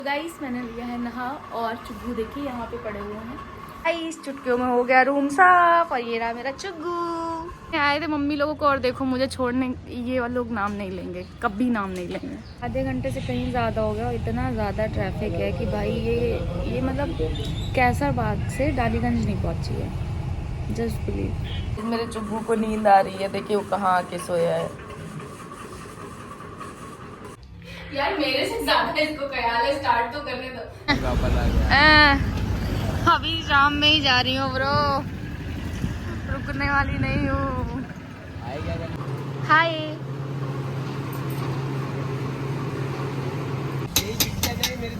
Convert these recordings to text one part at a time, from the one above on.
Guys मैंने लिया है नहा और चुग्गू देखिए यहाँ पे पड़े हुए हैं। गाइस चुटकियों में हो गया रूम साफ और ये रहा मेरा चुग्गू। आए थे मम्मी लोगों को और देखो मुझे छोड़ने ये वाले लोग नाम नहीं लेंगे, कभी नाम नहीं लेंगे। आधे घंटे से कहीं ज़्यादा हो गया और इतना ज़्यादा ट्रैफिक है कि भाई ये मतलब कैसरबाग से डालीगंज नहीं पहुँची है। Just believe. मेरे चुग्गू को नींद आ रही है, देखिए वो कहाँ आके सोया है। यार मेरे से ज्यादा इसको ख्याल है, स्टार्ट तो करने दो। अभी शाम में ही जा रही हूँ ब्रो, रुकने वाली नहीं हूँ। हाय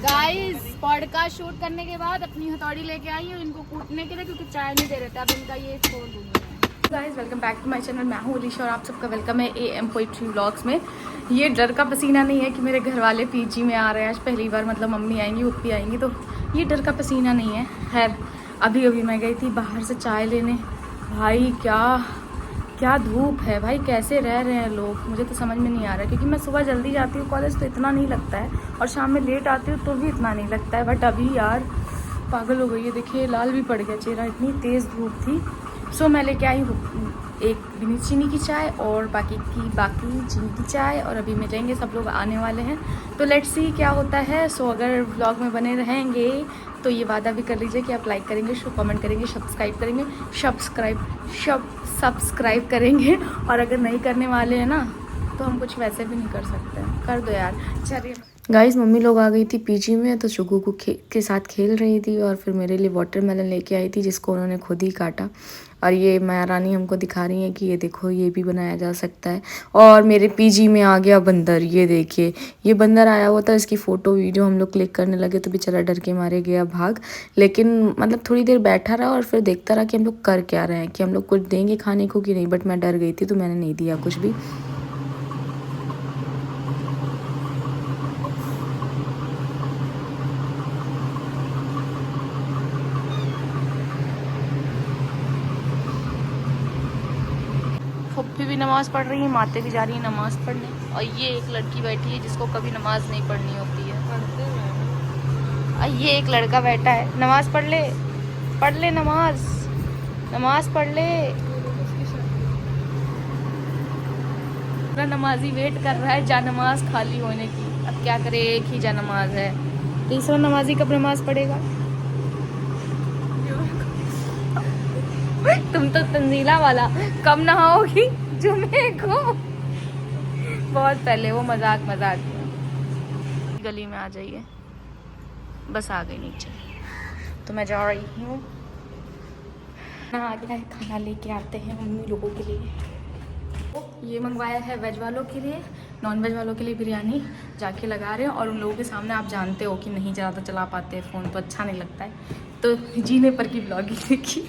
गाइस, पॉडकास्ट शूट करने के बाद अपनी हथौड़ी लेके आई हूँ इनको कूटने के लिए क्योंकि चाय नहीं दे रहे थे। अब इनका ये छोड़ दूंगी। Guys welcome back to my channel, मैं हूँ अलीशा और आप सबका वेलकम है AM पोएट्री व्लॉग्स में। ये डर का पसीना नहीं है कि मेरे घर वाले पीजी में आ रहे हैं आज पहली बार, मतलब मम्मी आएंगी उपी आएंगी, तो ये डर का पसीना नहीं है। खैर अभी मैं गई थी बाहर से चाय लेने। भाई क्या धूप है भाई, कैसे रह रहे हैं लोग, मुझे तो समझ में नहीं आ रहा है। क्योंकि मैं सुबह जल्दी जाती हूँ कॉलेज तो इतना नहीं लगता है और शाम में लेट आती हूँ तो भी इतना नहीं लगता है। बट अभी यार पागल हो गई है, देखिए लाल भी पड़ गया चेहरा, इतनी तेज़ धूप थी। सो मैं लेके आई हूँ एक बिना चीनी की चाय और बाकी चीनी की चाय, और अभी मिलेंगे, सब लोग आने वाले हैं तो लेट्स सी क्या होता है। सो अगर व्लॉग में बने रहेंगे तो ये वादा भी कर लीजिए कि आप लाइक करेंगे, कमेंट करेंगे, सब्सक्राइब करेंगे। और अगर नहीं करने वाले हैं ना तो हम कुछ वैसे भी नहीं कर सकते, कर दो यार। चलिए गाइस, मम्मी लोग आ गई थी पीजी में तो चुग्गू को के साथ खेल रही थी और फिर मेरे लिए वाटरमेलन लेके आई थी जिसको उन्होंने खुद ही काटा। और ये माया रानी हमको दिखा रही है कि ये देखो ये भी बनाया जा सकता है। और मेरे पीजी में आ गया बंदर, ये देखिए ये बंदर आया हुआ था, इसकी फ़ोटो वीडियो हम लोग क्लिक करने लगे तो बेचारा डर के मारे गया भाग। लेकिन मतलब थोड़ी देर बैठा रहा और फिर देखता रहा कि हम लोग कर क्या रहे हैं, कि हम लोग कुछ देंगे खाने को कि नहीं। बट मैं डर गई थी तो मैंने नहीं दिया कुछ भी। फुप्पी भी नमाज़ पढ़ रही है, माते भी जा रही है नमाज़ पढ़ने, और ये एक लड़की बैठी है जिसको कभी नमाज नहीं पढ़नी होती है। और ये एक लड़का बैठा है, नमाज पढ़ ले नमाज पढ़ ले। पूरा नमाजी वेट कर रहा है जा नमाज खाली होने की। अब क्या करे, एक ही जा नमाज है, तीसरा नमाजी कब नमाज पढ़ेगा। तुम तो तंजीला वाला कब नहाओगी जुमे को, बहुत पहले वो मजाक गली में आ जाइए। बस आ गई नीचे तो मैं जा रही हूँ। आ गया है, खाना लेके आते हैं मम्मी लोगों के लिए। ये मंगवाया है वेज वालों के लिए, नॉन वेज वालों के लिए बिरयानी जाके लगा रहे हैं। और उन लोगों के सामने आप जानते हो कि नहीं ज़्यादा चला पाते हैं फ़ोन तो अच्छा नहीं लगता है, तो जीने पर की ब्लॉगिंग देखी।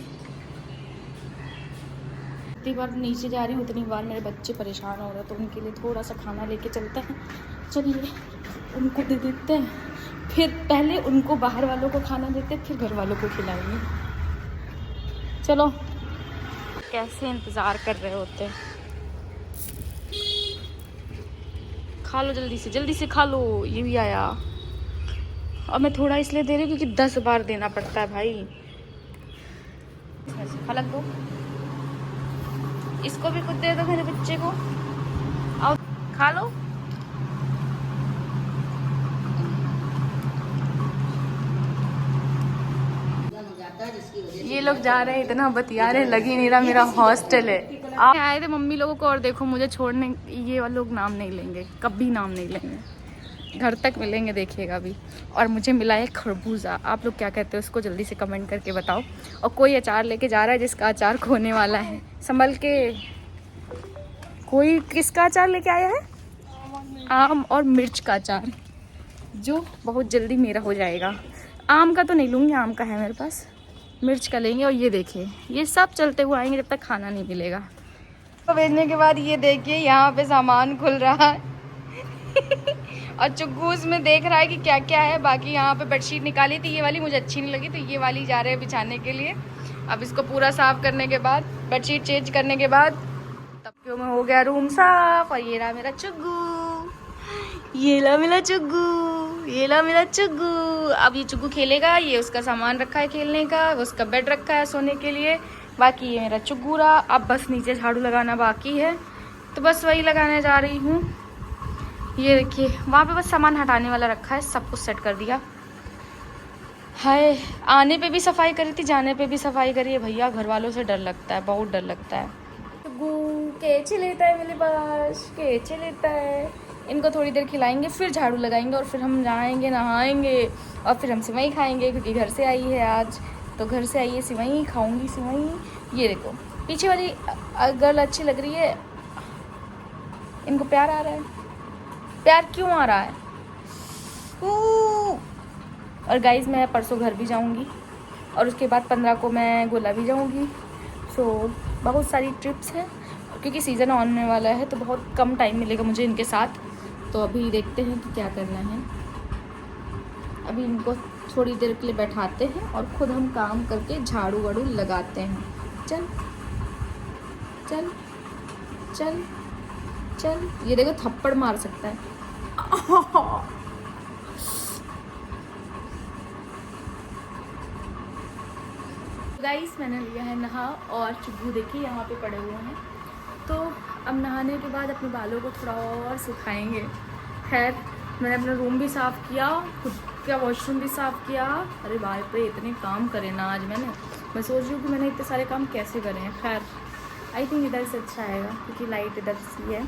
जितनी बार नीचे जा रही हूँ उतनी बार मेरे बच्चे परेशान हो रहे हैं, तो उनके लिए थोड़ा सा खाना लेके चलते हैं। चलिए उनको दे देते हैं, फिर पहले उनको बाहर वालों को खाना देते हैं, फिर घर वालों को खिलाएंगे। चलो, कैसे इंतज़ार कर रहे होते हैं। खा लो जल्दी से खा लो। ये भी आया और मैं थोड़ा इसलिए दे रही हूँ क्योंकि 10 बार देना पड़ता है भाई। फलक दो, इसको भी कुछ दे दो मेरे बच्चे को, आओ खा लो। ये लोग जा रहे हैं, इतना बतिया रहे, लग ही नहीं रहा मेरा हॉस्टल है। आप आए थे मम्मी लोगों को और देखो मुझे छोड़ने ये वाले लोग नाम नहीं लेंगे, कभी नाम नहीं लेंगे, घर तक मिलेंगे देखिएगा अभी। और मुझे मिला है खरबूजा, आप लोग क्या कहते हो उसको जल्दी से कमेंट करके बताओ। और कोई अचार लेके जा रहा है जिसका अचार खोने वाला है, संभल के। कोई किसका अचार लेके आया है? आम और मिर्च का अचार, जो बहुत जल्दी मेरा हो जाएगा। आम का तो नहीं लूँगी, आम का है मेरे पास, मिर्च का लेंगे। और ये देखिए ये सब चलते हुए आएंगे जब तक खाना नहीं मिलेगा। तो भेजने के बाद ये देखिए यहाँ पे सामान खुल रहा है और चुग्गू उसमें देख रहा है कि क्या क्या है। बाकी यहाँ पे बेडशीट निकाली थी, ये वाली मुझे अच्छी नहीं लगी तो ये वाली जा रहे हैं बिछाने के लिए। अब इसको पूरा साफ करने के बाद, बेडशीट चेंज करने के बाद, तब क्यों में हो गया रूम साफ। और ये रहा मेरा चुग्गू, ये ला मेरा चुग्गू। ये ला मेरा चुग्गू। अब ये चुग्गू खेलेगा, ये उसका सामान रखा है खेलने का, उसका बेड रखा है सोने के लिए। बाकी ये मेरा चुग्गू रहा। अब बस नीचे झाड़ू लगाना बाकी है, तो बस वही लगाने जा रही हूँ। ये देखिए वहाँ पे बस सामान हटाने वाला रखा है, सब कुछ सेट कर दिया। हाय, आने पे भी सफाई करी थी, जाने पे भी सफाई करी है। भैया घर वालों से डर लगता है, बहुत डर लगता है। चुग्गू केचे लेता है मेरे पास, केचे लेता है। इनको थोड़ी देर खिलाएंगे, फिर झाड़ू लगाएंगे और फिर हम जाएंगे नहाएंगे और फिर हम सिवई खाएंगे, क्योंकि घर से आई है आज, तो घर से आई है सिवई, खाऊंगी सिवई। ये देखो पीछे वाली गर्ल अच्छी लग रही है। इनको प्यार आ रहा है। प्यार क्यों आ रहा है? और गाइज मैं परसों घर भी जाऊंगी और उसके बाद 15 को मैं गोला भी जाऊंगी। सो बहुत सारी ट्रिप्स हैं, क्योंकि सीज़न आने वाला है तो बहुत कम टाइम मिलेगा मुझे इनके साथ। तो अभी देखते हैं कि क्या करना है। अभी इनको थोड़ी देर के लिए बैठाते हैं और खुद हम काम करके झाड़ू वाड़ू लगाते हैं। चल चल चल चल। ये देखो थप्पड़ मार सकता है। गाइस मैंने लिया है नहा, और चुग्गू देखिए यहाँ पे पड़े हुए हैं। तो अब नहाने के बाद अपने बालों को थोड़ा और सुखाएंगे। खैर मैंने अपना रूम भी साफ़ किया, खुद का वॉशरूम भी साफ़ किया। अरे बाप रे, इतने काम करे ना आज मैंने। मैं सोच रही हूँ कि मैंने इतने सारे काम कैसे करे हैं। खैर आई थिंक इधर से अच्छा आएगा, क्योंकि लाइट इधर से है।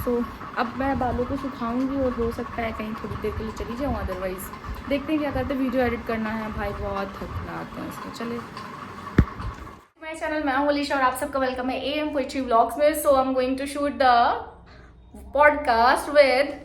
सो अब मैं बालों को सुखाऊंगी और हो सकता है कहीं थोड़ी देर के लिए चली जाऊँ, अदरवाइज़ देखते हैं क्या करते। वीडियो एडिट करना है भाई, बहुत थकना आते हैं इसमें। चलिए माय चैनल, मैं हूं अलीशा और आप सबका वेलकम है एएम पोएट्री व्लॉग्स में। So I am going to shoot the podcast with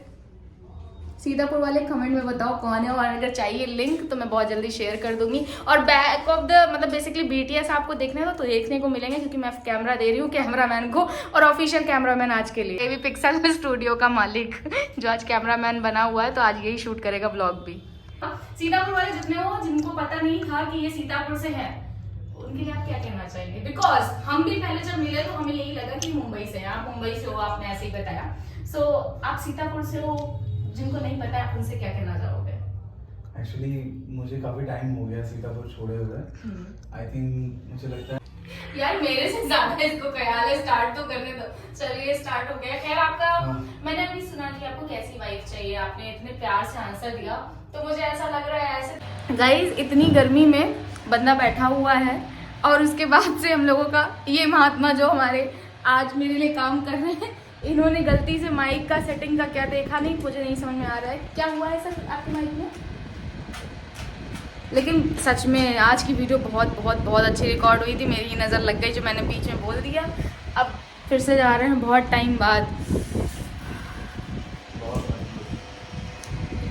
Sitapur वाले। कमेंट में बताओ कौन है, और अगर चाहिए लिंक तो मैं बहुत जल्दी शेयर कर दूंगी। और बैक ऑफ द मतलब बेसिकली BTS आपको देखने तो देखने को मिलेंगे, क्योंकि मैं कैमरा दे रही हूँ कैमरामैन को, और ऑफिशियल कैमरामैन आज के लिए एवी पिक्सल स्टूडियो का मालिक जो आज कैमरामैन बना हुआ है, तो आज यही शूट करेगा व्लॉग भी। सीतापुर वाले जितने हो जिनको पता नहीं था कि ये सीतापुर से है, उनके लिए आप क्या कहना चाहेंगे? बिकॉज हम भी पहले जब मिले तो हमें यही लगा कि मुंबई से हैं। आप मुंबई से हो, आपने ऐसे ही बताया। सो आप सीतापुर से हो, जिनको नहीं पता आप उनसे क्या कहना चाहोगे? एक्चुअली मुझे काफी टाइम हो गया सीतापुर छोड़े हुए। आई थिंक मुझे लगता है यार मेरे से ज्यादा इसको ख्याल है, स्टार्ट तो करने दो। चलिए स्टार्ट हो गया। खैर आपका मैंने अभी सुना कि आपको कैसी वाइफ चाहिए, आपने इतने प्यार से आंसर दिया, तो मुझे ऐसा लग रहा है ऐसे। गाइज इतनी गर्मी में बंदा बैठा हुआ है, और उसके बाद से हम लोगों का ये महात्मा जो हमारे आज मेरे लिए काम कर रहे हैं, इन्होंने गलती से माइक का सेटिंग का क्या देखा नहीं, मुझे नहीं समझ में आ रहा है क्या हुआ है सर आपके माइक में। लेकिन सच में आज की वीडियो बहुत बहुत बहुत अच्छी रिकॉर्ड हुई थी। मेरी नज़र लग गई जो मैंने बीच में बोल दिया। अब फिर से जा रहे हैं बहुत टाइम बाद।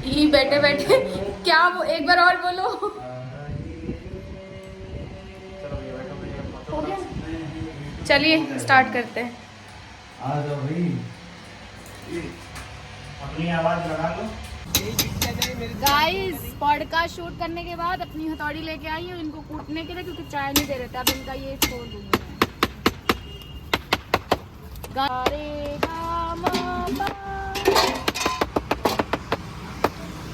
ये बैठे बैठे क्या वो एक बार और बोलो। हो गया, चलिए स्टार्ट करते हैं। आ जाओ भाई, अपनी आवाज लगा लो। गाइस पॉडकास्ट शूट करने के बाद अपनी हथौड़ी लेके आई हूँ इनको कूटने के लिए, क्योंकि चाय नहीं दे रहे थे। अब इनका ये छोड़ दूंगी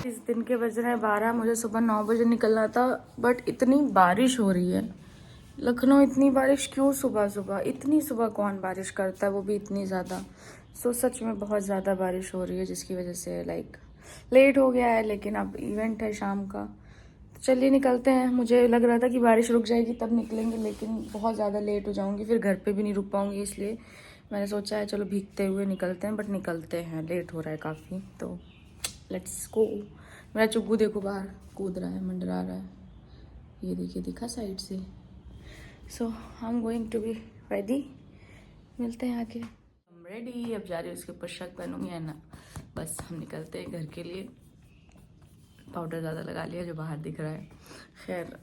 इस दिन के बज रहे हैं 12। मुझे सुबह 9 बजे निकलना था, बट इतनी बारिश हो रही है लखनऊ। इतनी बारिश क्यों सुबह सुबह? इतनी सुबह कौन बारिश करता है, वो भी इतनी ज़्यादा। सो सच में बहुत ज़्यादा बारिश हो रही है, जिसकी वजह से लाइक लेट हो गया है। लेकिन अब इवेंट है शाम का, तो चलिए निकलते हैं। मुझे लग रहा था कि बारिश रुक जाएगी तब निकलेंगे, लेकिन बहुत ज़्यादा लेट हो जाऊंगी, फिर घर पे भी नहीं रुक पाऊंगी। इसलिए मैंने सोचा है चलो भीगते हुए निकलते हैं, बट निकलते हैं, लेट हो रहा है काफ़ी। तो लेट्स गो। मेरा चुग्गू देखो बाहर कूद रहा है, मंडरा रहा है, ये देखिए दिखा साइड से। So I am going to be ready, मिलते हैं आगे। हम रेडी, अब जा रही हूँ, उसके ऊपर शर्ट पहनूंगी है ना। बस हम निकलते हैं घर के लिए। पाउडर ज़्यादा लगा लिया जो बाहर दिख रहा है। खैर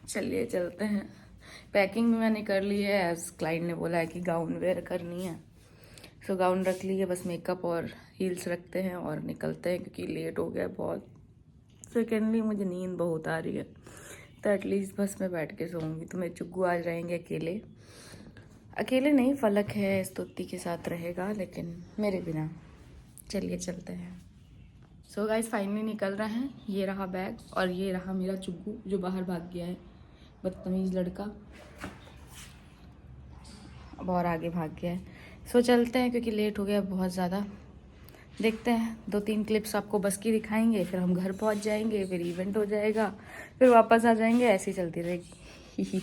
चलिए चलते हैं। पैकिंग भी मैंने कर ली है, एज क्लाइंट ने बोला है कि गाउन वेयर करनी है। सो गाउन रख ली है, बस मेकअप और हील्स रखते हैं और निकलते हैं, क्योंकि लेट हो गया बहुत। सेकेंडली मुझे नींद बहुत आ रही है, तो एटलीस्ट बस में बैठ के सोऊंगी। तो मेरे चुग्गू आज रहेंगे अकेले। अकेले नहीं, फलक है स्तुति के साथ रहेगा, लेकिन मेरे बिना। चलिए चलते हैं। सो गाइस फाइनली निकल रहे हैं। ये रहा बैग और ये रहा मेरा चुग्गू जो बाहर भाग गया है, बदतमीज लड़का, अब और आगे भाग गया है। सो चलते हैं क्योंकि लेट हो गया बहुत ज़्यादा। देखते हैं 2-3 क्लिप्स आपको बस की दिखाएंगे, फिर हम घर पहुंच जाएंगे, फिर इवेंट हो जाएगा, फिर वापस आ जाएंगे, ऐसे ही चलती रहेगी।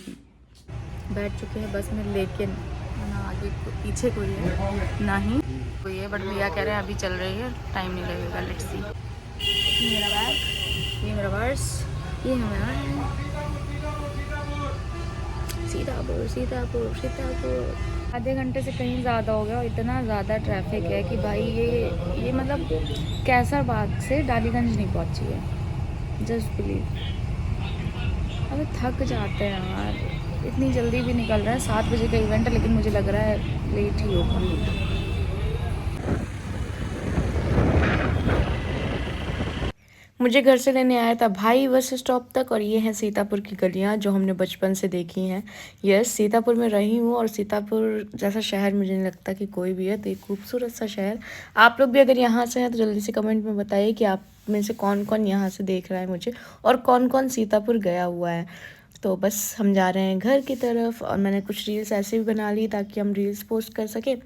बैठ चुके हैं बस में, लेकिन ना आगे पीछे कोई है ना ही कोई है, बट भैया कह रहे हैं अभी चल रही है, टाइम नहीं लगेगा। Let's see. ये मेरा बैग, ये मेरा पर्स, ये हमारा सीतापुर सीतापुर सीतापुर। आधे घंटे से कहीं ज़्यादा हो गया और इतना ज़्यादा ट्रैफिक है कि भाई ये मतलब कैसरबाग से डालीगंज नहीं पहुंची है। Just believe. अबे थक जाते हैं यार, इतनी जल्दी भी निकल रहा है। 7 बजे का इवेंट है, लेकिन मुझे लग रहा है लेट ही होगा। मुझे घर से लेने आया था भाई बस स्टॉप तक, और ये हैं सीतापुर की गलियाँ जो हमने बचपन से देखी हैं। यस, सीतापुर में रही हूँ और सीतापुर जैसा शहर मुझे नहीं लगता कि कोई भी है। तो एक खूबसूरत सा शहर। आप लोग भी अगर यहाँ से हैं तो जल्दी से कमेंट में बताइए कि आप में से कौन कौन यहाँ से देख रहा है मुझे, और कौन कौन सीतापुर गया हुआ है। तो बस हम जा रहे हैं घर की तरफ, और मैंने कुछ रील्स ऐसे भी बना ली ताकि हम रील्स पोस्ट कर सकें।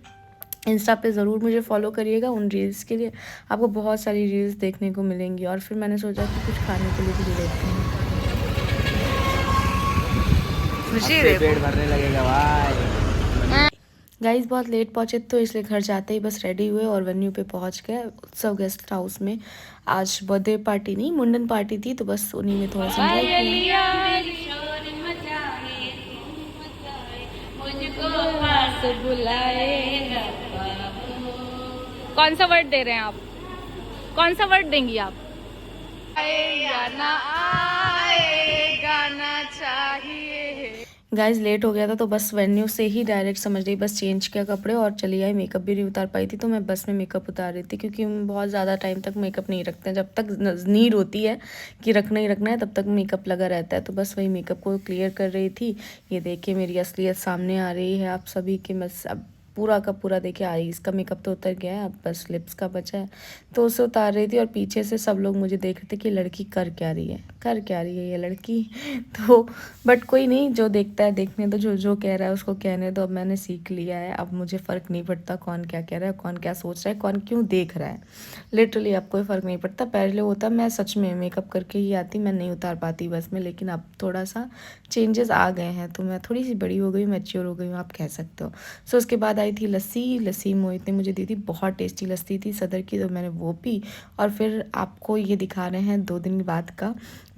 इंस्टा पे ज़रूर मुझे फॉलो करिएगा उन रील्स के लिए, आपको बहुत सारी रील्स देखने को मिलेंगी। और फिर मैंने सोचा कि कुछ खाने के लिए भी लेते हैं। खुशी पेट भरने लगेगा भाई। गाइस बहुत लेट पहुँचे तो इसलिए घर जाते ही बस रेडी हुए और वेन्यू पे पहुँच गए। उत्सव गेस्ट हाउस में आज बर्थडे पार्टी नहीं, मुंडन पार्टी थी, तो बस उन्हीं में थोड़ा सा कौन सा वर्ड दे रहे हैं आप? कौन सा वर्ड देंगी आप? आएगा ना आएगा ना चाहिए। गाइज लेट हो गया था तो बस वेन्यू से ही डायरेक्ट समझ रही, बस चेंज किया कपड़े और चली आई। मेकअप भी नहीं उतार पाई थी, तो मैं बस में मेकअप उतार रही थी क्योंकि हम बहुत ज़्यादा टाइम तक मेकअप नहीं रखते हैं। जब तक नीड होती है कि रखना ही रखना है तब तक मेकअप लगा रहता है। तो बस वही मेकअप को क्लियर कर रही थी। ये देखिए मेरी असलियत सामने आ रही है आप सभी के। बस अब पूरा का पूरा देखिए आईज का मेकअप तो उतर गया है, अब बस लिप्स का बचा है, तो उसे उतार रही थी। और पीछे से सब लोग मुझे देख रहे थे कि लड़की कर क्या रही है, कर क्या रही है ये लड़की। तो बट कोई नहीं, जो देखता है देखने दो, जो कह रहा है उसको कहने दो। अब मैंने सीख लिया है, अब मुझे फ़र्क नहीं पड़ता कौन क्या कह रहा है, कौन क्या सोच रहा है, कौन क्यों देख रहा है। लिटरली अब कोई फ़र्क नहीं पड़ता। पहले होता मैं सच में मेकअप करके ही आती, मैं नहीं उतार पाती बस में, लेकिन अब थोड़ा सा चेंजेस आ गए हैं, तो मैं थोड़ी सी बड़ी हो गई, मैच्योर हो गई हूँ, आप कह सकते हो। सो उसके बाद आई थी लस्सी मोहित ने मुझे दी थी, बहुत टेस्टी लस्सी थी सदर की, तो मैंने वो पी। और फिर आपको ये दिखा रहे हैं 2 दिन बाद का,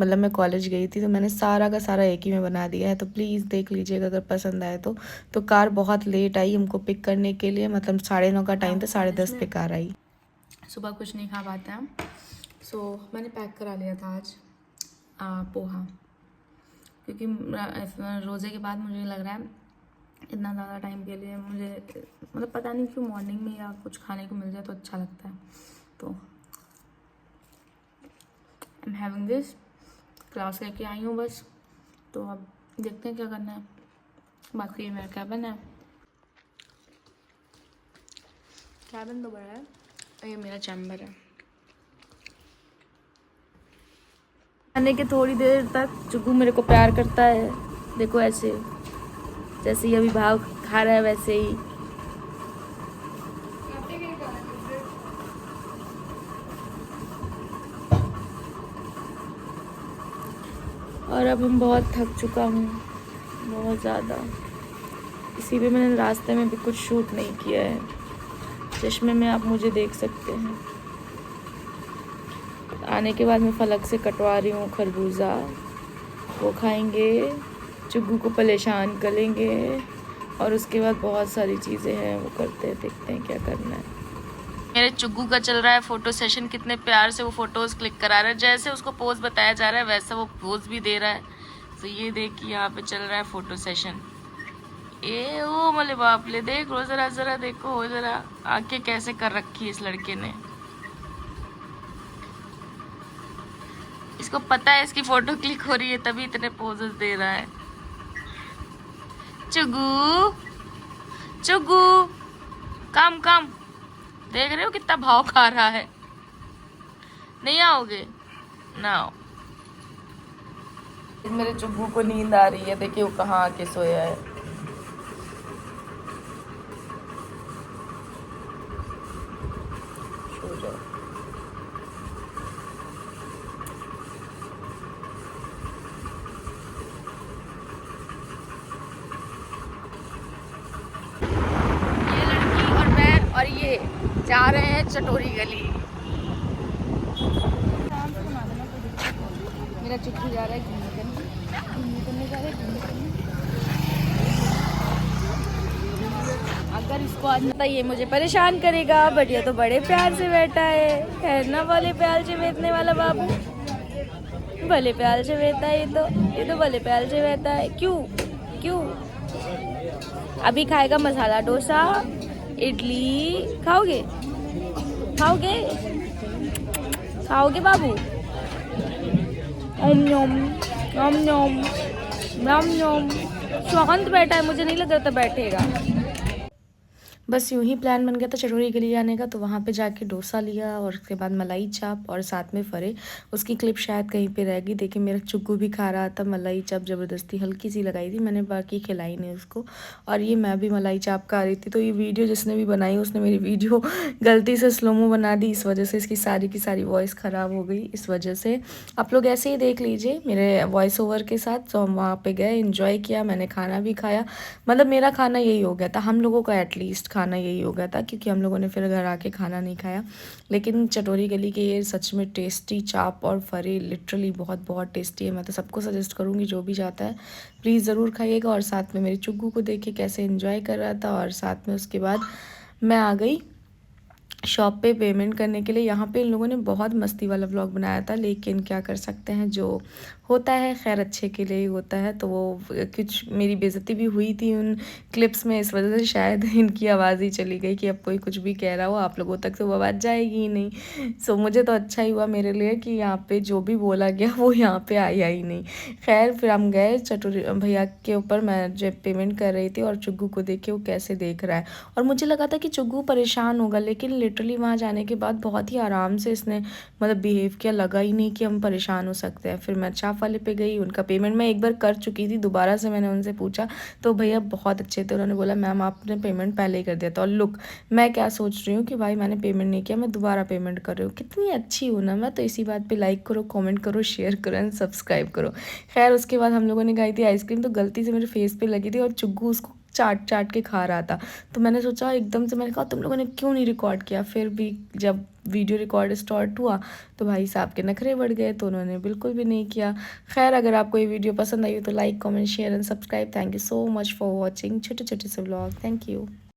मतलब मैं कॉलेज गई थी तो मैंने सारा का सारा एक ही में बना दिया है, तो प्लीज़ देख लीजिएगा अगर पसंद आए तो। कार बहुत लेट आई हमको पिक करने के लिए, मतलब 9:30 का टाइम था, 10:30 पे कार आई। सुबह कुछ नहीं खा पाते हैं, सो मैंने पैक करा लिया था आज पोहा, क्योंकि रोज़े के बाद मुझे लग रहा है इतना ज़्यादा टाइम के लिए मुझे, मतलब पता नहीं क्यों मॉर्निंग में या कुछ खाने को मिल जाए तो अच्छा लगता है। तो I am having this, class लेके आई हूँ बस, तो अब देखते हैं क्या करना है। बाकी ये मेरा कैबिन है, कैबिन तो बड़ा है, और ये मेरा चैम्बर है। खाने के थोड़ी देर तक चुग्गू मेरे को प्यार करता है, देखो ऐसे, जैसे ये अभी भाव खा रहा है वैसे ही। और अब हम बहुत थक चुका हूँ, बहुत ज़्यादा, इसीलिए मैंने रास्ते में भी कुछ शूट नहीं किया है। चश्मे में आप मुझे देख सकते हैं। आने के बाद मैं फलक से कटवा रही हूँ खरबूजा, वो खाएंगे, चुग्गू को परेशान करेंगे, और उसके बाद बहुत सारी चीज़ें हैं वो करते हैं, देखते हैं क्या करना है। मेरे चुग्गू का चल रहा है फोटो सेशन, कितने प्यार से वो फोटोज़ क्लिक करा रहा है, जैसे उसको पोज बताया जा रहा है वैसा वो पोज भी दे रहा है। तो ये देखिए यहाँ पे चल रहा है फोटो सेशन। ए ओ मले बाप ले, देख रो जरा जरा, देखो जरा आंखें कैसे कर रखी है इस लड़के ने। इसको पता है इसकी फोटो क्लिक हो रही है तभी इतने पोजेस दे रहा है। चुग्गू चुग्गू कम कम, देख रहे हो कितना भाव खा रहा है। नहीं आओगे ना आओ। मेरे चुग्गू को नींद आ रही है, देखिए वो कहाँ आके सोया है। सो जाओ। ये लड़की और मैं और ये जा रहे हैं चटोरी गली। मेरा चुट्टू जा रहा है घूमने करने जा रहा है घूमने करने। अगर इसको आज पता ये मुझे परेशान करेगा, बट ये तो बड़े प्यार से बैठा है ना, भले प्यार से बैठने वाला बाबू, भले प्यार से बैठा है ये तो भले प्यार से बैठा है। क्यों क्यों? अभी खाएगा मसाला डोसा, इडली। खाओगे खाओगे खाओगे बाबू? ओम नोम ओम नोम नम नोम। शांत बैठा है, मुझे नहीं लग रहा था बैठेगा। बस यूं ही प्लान बन गया था चटोरी गली जाने का, तो वहाँ पे जाके डोसा लिया और उसके बाद मलाई चाप और साथ में फरे। उसकी क्लिप शायद कहीं पे रह गई। देखिए मेरा चुग्गू भी खा रहा था मलाई चाप, ज़बरदस्ती हल्की सी लगाई थी मैंने, बाकी खिलाई नहीं उसको। और ये मैं भी मलाई चाप खा रही थी। तो ये वीडियो जिसने भी बनाई उसने मेरी वीडियो गलती से स्लोमो बना दी, इस वजह से इसकी सारी की सारी वॉइस ख़राब हो गई। इस वजह से आप लोग ऐसे ही देख लीजिए मेरे वॉइस ओवर के साथ। तो हम वहाँ पर गए, इन्जॉय किया, मैंने खाना भी खाया। मतलब मेरा खाना यही हो गया था, हम लोगों का एटलीस्ट खाना यही हो गया था, क्योंकि हम लोगों ने फिर घर आके खाना नहीं खाया। लेकिन चटोरी गली के ये सच में टेस्टी चाप और फरे लिटरली बहुत बहुत टेस्टी है। मैं तो सबको सजेस्ट करूँगी जो भी जाता है प्लीज़ ज़रूर खाइएगा। और साथ में मेरे चुग्गू को देखे कैसे एंजॉय कर रहा था। और साथ में उसके बाद मैं आ गई शॉप पे पेमेंट करने के लिए। यहाँ पे इन लोगों ने बहुत मस्ती वाला व्लॉग बनाया था, लेकिन क्या कर सकते हैं, जो होता है खैर अच्छे के लिए ही होता है। तो वो कुछ मेरी बेइज्जती भी हुई थी उन क्लिप्स में, इस वजह से शायद इनकी आवाज़ ही चली गई कि अब कोई कुछ भी कह रहा हो आप लोगों तक तो वो आवाज़ जाएगी ही नहीं। सो मुझे तो अच्छा ही हुआ मेरे लिए कि यहाँ पे जो भी बोला गया वो यहाँ पे आया ही नहीं। खैर फिर हम गए चटोरी भैया के ऊपर, मैं जब पेमेंट कर रही थी और चुग्गू को देखे वो कैसे देख रहा है। और मुझे लगा था कि चुग्गू परेशान होगा, लेकिन लिटरली वहाँ जाने के बाद बहुत ही आराम से इसने मतलब बिहेव किया, लगा ही नहीं कि हम परेशान हो सकते हैं। फिर मैं चाप वाले पे गई, उनका पेमेंट मैं एक बार कर चुकी थी, दोबारा से मैंने उनसे पूछा तो भैया बहुत अच्छे थे, उन्होंने बोला मैम आपने पेमेंट पहले ही कर दिया था। और लुक मैं क्या सोच रही हूँ कि भाई मैंने पेमेंट नहीं किया, मैं दोबारा पेमेंट कर रही हूँ। कितनी अच्छी हूँ ना मैं। तो इसी बात पर लाइक करो, कॉमेंट करो, शेयर करो एंड सब्सक्राइब करो। खैर उसके बाद हम लोगों ने खाई थी आइसक्रीम, तो गलती से मेरे फेस पे लगी थी और चुग्गू उसको चाट चाट के खा रहा था। तो मैंने सोचा एकदम से, मैंने कहा तुम लोगों ने क्यों नहीं रिकॉर्ड किया। फिर भी जब वीडियो रिकॉर्ड स्टार्ट हुआ तो भाई साहब के नखरे बढ़ गए, तो उन्होंने बिल्कुल भी नहीं किया। खैर अगर आपको ये वीडियो पसंद आई हो तो like comment share and subscribe. Thank you so much for watching छोटे छोटे से व्लॉग। Thank you.